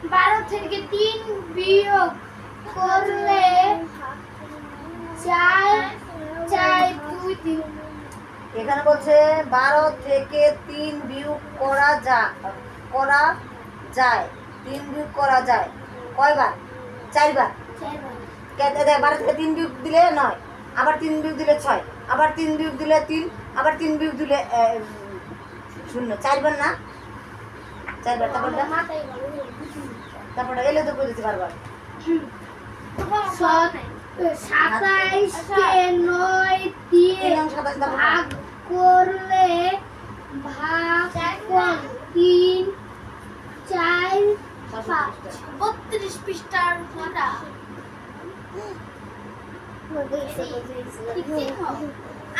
12 থেকে 3 বিয়োগ করলে 4 4 2 3। এখানে বলছে 12 থেকে 3 বিয়োগ করা যায় 3 বিয়োগ করা যায় কয়বার? 4 বার। 12 থেকে 3 বিয়োগ দিলে 9, আবার 3 বিয়োগ দিলে 6, আবার 3 বিয়োগ দিলে 3, আবার 3 বিয়োগ দিলে 0। 4 বার না? 4 বার। তারপরে এলে তো বুঝতে বারবার। 27 কে 9 দিয়ে ভাগ করলে ভাগফল 3 4 5। 32 পৃষ্ঠার পড়া।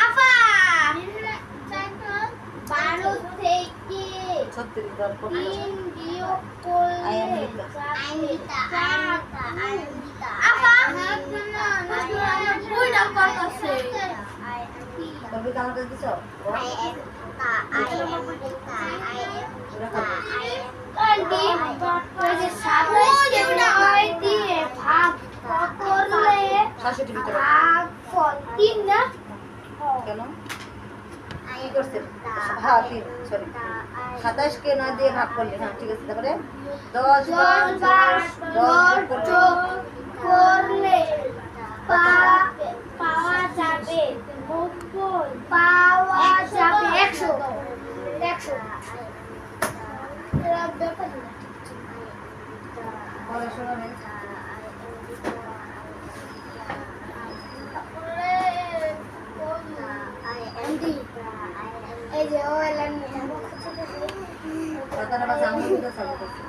আপা 12 থেকে 3 বিয়োগ করলে আপা বইটা কত আছে? তবে কার কাছে দিছো? কেন? কি করছে? হ্যাঁ 3, সরি 27 কে 9 দিয়ে ভাগ করলে, হ্যাঁ ঠিক আছে। তারপরে 10 করলে পাওয়া যাবে 100। পড়াশোনা নেই। এই যে ও এলাম কথা না বাস আমি তো চালু করছি।